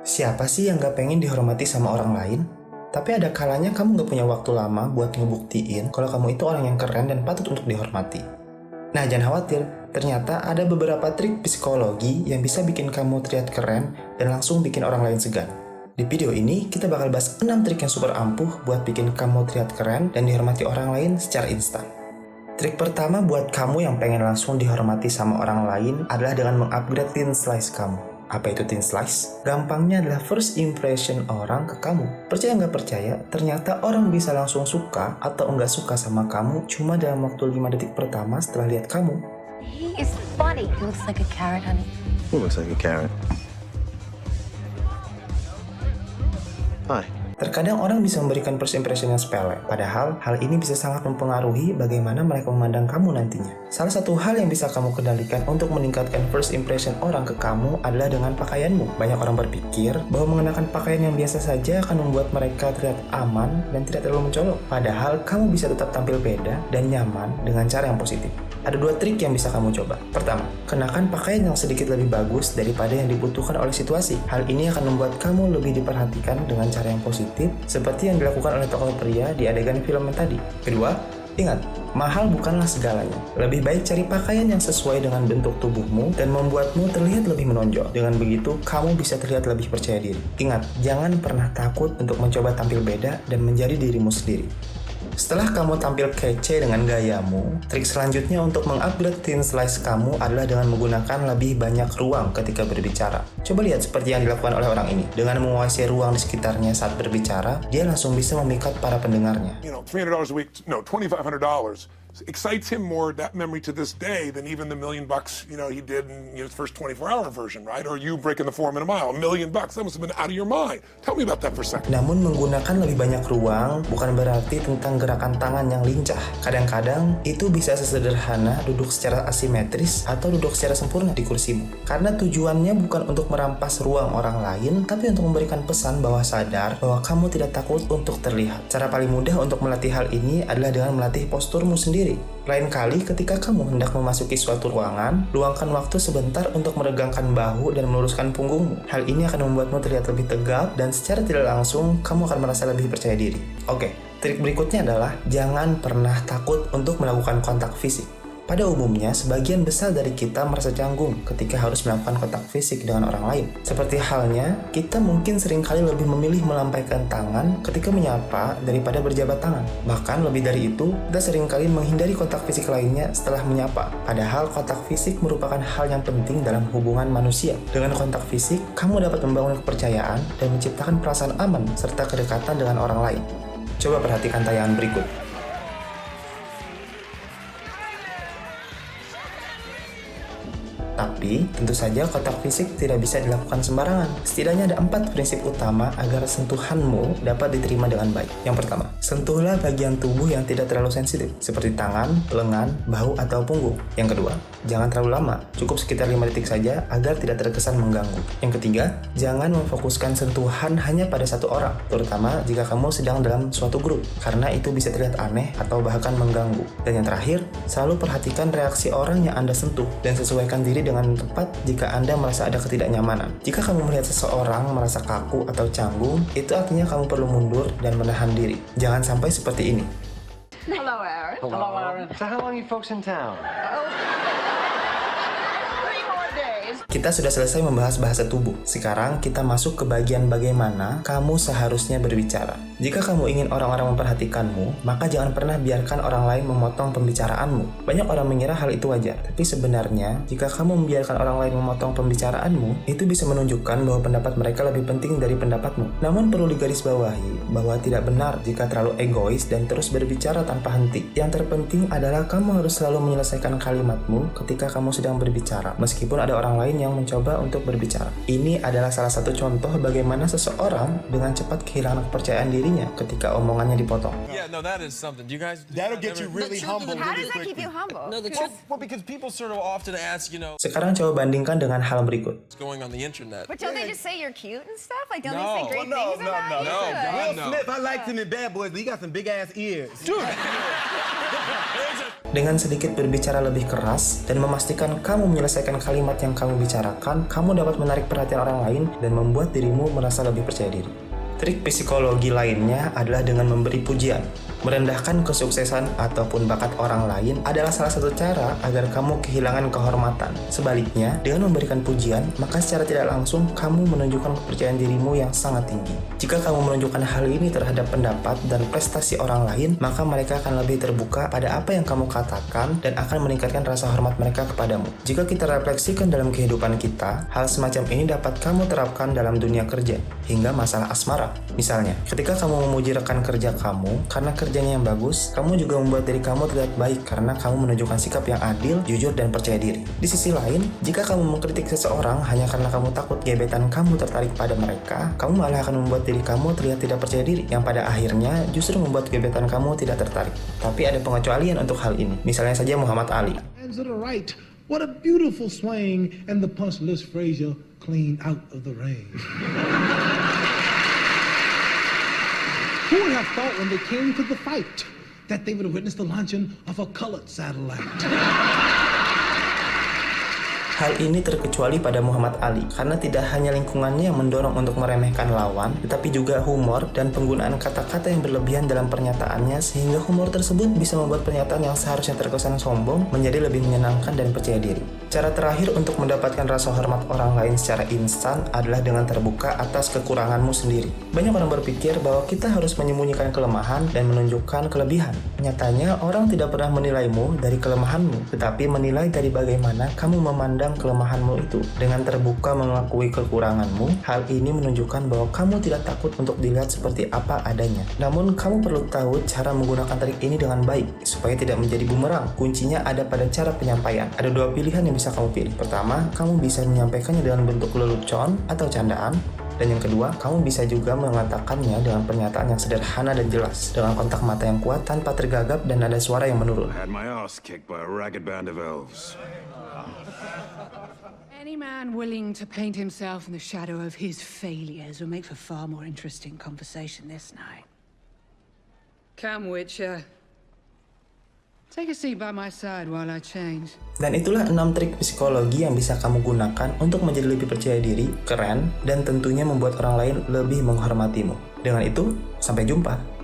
Siapa sih yang gak pengen dihormati sama orang lain? Tapi ada kalanya kamu gak punya waktu lama buat ngebuktiin kalau kamu itu orang yang keren dan patut untuk dihormati. Nah, jangan khawatir, ternyata ada beberapa trik psikologi yang bisa bikin kamu terlihat keren dan langsung bikin orang lain segan. Di video ini, kita bakal bahas 6 trik yang super ampuh buat bikin kamu terlihat keren dan dihormati orang lain secara instan. Trik pertama buat kamu yang pengen langsung dihormati sama orang lain adalah dengan mengupgrade thin slice kamu. Apa itu thin slice? Gampangnya adalah first impression orang ke kamu. Percaya nggak percaya, ternyata orang bisa langsung suka atau nggak suka sama kamu cuma dalam waktu 5 detik pertama setelah lihat kamu. He is funny. He looks like a carrot, honey. Who looks like a carrot? Hi. Terkadang orang bisa memberikan first impression yang sepele, padahal hal ini bisa sangat mempengaruhi bagaimana mereka memandang kamu nantinya. Salah satu hal yang bisa kamu kendalikan untuk meningkatkan first impression orang ke kamu adalah dengan pakaianmu. Banyak orang berpikir bahwa mengenakan pakaian yang biasa saja akan membuat mereka terlihat aman dan tidak terlalu mencolok. Padahal kamu bisa tetap tampil beda dan nyaman dengan cara yang positif. Ada 2 trik yang bisa kamu coba. Pertama, kenakan pakaian yang sedikit lebih bagus daripada yang dibutuhkan oleh situasi. Hal ini akan membuat kamu lebih diperhatikan dengan cara yang positif, seperti yang dilakukan oleh tokoh pria di adegan film yang tadi. Kedua, ingat, mahal bukanlah segalanya. Lebih baik cari pakaian yang sesuai dengan bentuk tubuhmu dan membuatmu terlihat lebih menonjol. Dengan begitu, kamu bisa terlihat lebih percaya diri. Ingat, jangan pernah takut untuk mencoba tampil beda dan menjadi dirimu sendiri. Setelah kamu tampil kece dengan gayamu, trik selanjutnya untuk mengupgrade thin slice kamu adalah dengan menggunakan lebih banyak ruang ketika berbicara. Coba lihat seperti yang dilakukan oleh orang ini. Dengan menguasai ruang di sekitarnya saat berbicara, dia langsung bisa memikat para pendengarnya. $300 a week, no, $2,500 excites him more, that memory to this day, than even the $1 million, he did in his first 24-hour version, right? Or you breaking the 4 minute mile, $1 million, that must have been out of your mind. Tell me about that for a second. Namun menggunakan lebih banyak ruang bukan berarti tentang gerakan tangan yang lincah. Kadang-kadang itu bisa sesederhana duduk secara asimetris atau duduk secara sempurna di kursimu. Karena tujuannya bukan untuk merampas ruang orang lain, tapi untuk memberikan pesan bahwa sadar bahwa kamu tidak takut untuk terlihat. Cara paling mudah untuk melatih hal ini adalah dengan melatih posturmu sendiri. Lain kali ketika kamu hendak memasuki suatu ruangan, luangkan waktu sebentar untuk meregangkan bahu dan meluruskan punggungmu. Hal ini akan membuatmu terlihat lebih tegap dan secara tidak langsung kamu akan merasa lebih percaya diri. Oke, trik berikutnya adalah jangan pernah takut untuk melakukan kontak fisik. Pada umumnya, sebagian besar dari kita merasa canggung ketika harus melakukan kontak fisik dengan orang lain. Seperti halnya, kita mungkin seringkali lebih memilih melampaikan tangan ketika menyapa daripada berjabat tangan. Bahkan lebih dari itu, kita seringkali menghindari kontak fisik lainnya setelah menyapa. Padahal kontak fisik merupakan hal yang penting dalam hubungan manusia. Dengan kontak fisik, kamu dapat membangun kepercayaan dan menciptakan perasaan aman serta kedekatan dengan orang lain. Coba perhatikan tayangan berikut. Tapi, tentu saja kontak fisik tidak bisa dilakukan sembarangan. Setidaknya ada 4 prinsip utama agar sentuhanmu dapat diterima dengan baik. Yang pertama, sentuhlah bagian tubuh yang tidak terlalu sensitif, seperti tangan, lengan, bahu, atau punggung. Yang kedua, jangan terlalu lama, cukup sekitar 5 detik saja agar tidak terkesan mengganggu. Yang ketiga, jangan memfokuskan sentuhan hanya pada satu orang, terutama jika kamu sedang dalam suatu grup, karena itu bisa terlihat aneh atau bahkan mengganggu. Dan yang terakhir, selalu perhatikan reaksi orang yang Anda sentuh dan sesuaikan diri dengan tepat jika Anda merasa ada ketidaknyamanan. Jika kamu melihat seseorang merasa kaku atau canggung, itu artinya kamu perlu mundur dan menahan diri. Jangan sampai seperti ini. Hello, Aaron. Hello, Aaron. So how long you folks in town? 3 more days. Kita sudah selesai membahas bahasa tubuh. Sekarang kita masuk ke bagian bagaimana kamu seharusnya berbicara. Jika kamu ingin orang-orang memperhatikanmu, maka jangan pernah biarkan orang lain memotong pembicaraanmu. Banyak orang mengira hal itu wajar, tapi sebenarnya jika kamu membiarkan orang lain memotong pembicaraanmu, itu bisa menunjukkan bahwa pendapat mereka lebih penting dari pendapatmu. Namun perlu digarisbawahi bahwa tidak benar jika terlalu egois dan terus berbicara tanpa henti. Yang terpenting adalah kamu harus selalu menyelesaikan kalimatmu ketika kamu sedang berbicara, meskipun ada orang lain yang mencoba untuk berbicara. Ini adalah salah satu contoh bagaimana seseorang dengan cepat kehilangan kepercayaan diri ketika omongannya dipotong. Yeah, no, that is something. You guys, That'll get you really humble How really does that keep quickly. you humble? No, the truth. Well, because people sort of often ask, Sekarang coba bandingkan dengan hal berikut. what's going on the internet. But don't they just say you're cute and stuff? Like, don't No. they say great things about you? no. Will No. Smith, I liked him in Bad Boys, but he got some big ass ears. Dude, Dengan sedikit berbicara lebih keras dan memastikan kamu menyelesaikan kalimat yang kamu bicarakan, kamu dapat menarik perhatian orang lain dan membuat dirimu merasa lebih percaya diri. Trik psikologi lainnya adalah dengan memberi pujian. Merendahkan kesuksesan ataupun bakat orang lain adalah salah satu cara agar kamu kehilangan kehormatan. Sebaliknya, dengan memberikan pujian, maka secara tidak langsung kamu menunjukkan kepercayaan dirimu yang sangat tinggi. Jika kamu menunjukkan hal ini terhadap pendapat dan prestasi orang lain, maka mereka akan lebih terbuka pada apa yang kamu katakan dan akan meningkatkan rasa hormat mereka kepadamu. Jika kita refleksikan dalam kehidupan kita, hal semacam ini dapat kamu terapkan dalam dunia kerja, hingga masalah asmara. Misalnya, ketika kamu memuji rekan kerja kamu karena kerjanya yang bagus, kamu juga membuat diri kamu terlihat baik karena kamu menunjukkan sikap yang adil, jujur, dan percaya diri. Di sisi lain, jika kamu mengkritik seseorang hanya karena kamu takut gebetan kamu tertarik pada mereka, kamu malah akan membuat diri kamu terlihat tidak percaya diri, yang pada akhirnya justru membuat gebetan kamu tidak tertarik. Tapi ada pengecualian untuk hal ini. Misalnya saja Muhammad Ali. Hands to the right. What a beautiful swing. And the punch lifts Frazier clean out of the ring. Who would have thought when they came to the fight that they would witness the launching of a colored satellite? Hal ini terkecuali pada Muhammad Ali, karena tidak hanya lingkungannya yang mendorong untuk meremehkan lawan, tetapi juga humor dan penggunaan kata-kata yang berlebihan dalam pernyataannya, sehingga humor tersebut bisa membuat pernyataan yang seharusnya terkesan sombong menjadi lebih menyenangkan dan percaya diri. Cara terakhir untuk mendapatkan rasa hormat orang lain secara instan adalah dengan terbuka atas kekuranganmu sendiri. Banyak orang berpikir bahwa kita harus menyembunyikan kelemahan dan menunjukkan kelebihan. Nyatanya, orang tidak pernah menilaimu dari kelemahanmu, tetapi menilai dari bagaimana kamu memandang kelemahanmu itu. Dengan terbuka mengakui kekuranganmu, hal ini menunjukkan bahwa kamu tidak takut untuk dilihat seperti apa adanya. Namun, kamu perlu tahu cara menggunakan trik ini dengan baik, supaya tidak menjadi bumerang. Kuncinya ada pada cara penyampaian. Ada dua pilihan yang bisa kamu pilih. Pertama, kamu bisa menyampaikannya dengan bentuk lelucon atau candaan. Dan yang kedua, kamu bisa juga mengatakannya dengan pernyataan yang sederhana dan jelas, dengan kontak mata yang kuat tanpa tergagap dan ada suara yang menurun. I had my ass kicked by a ragged band of elves. Any man willing to paint himself in the shadow of his failures will make for far more interesting conversation this night. Come, Witcher. Take a seat by my side while I change. Dan itulah 6 trik psikologi yang bisa kamu gunakan untuk menjadi lebih percaya diri, keren, dan tentunya membuat orang lain lebih menghormatimu. Dengan itu, sampai jumpa.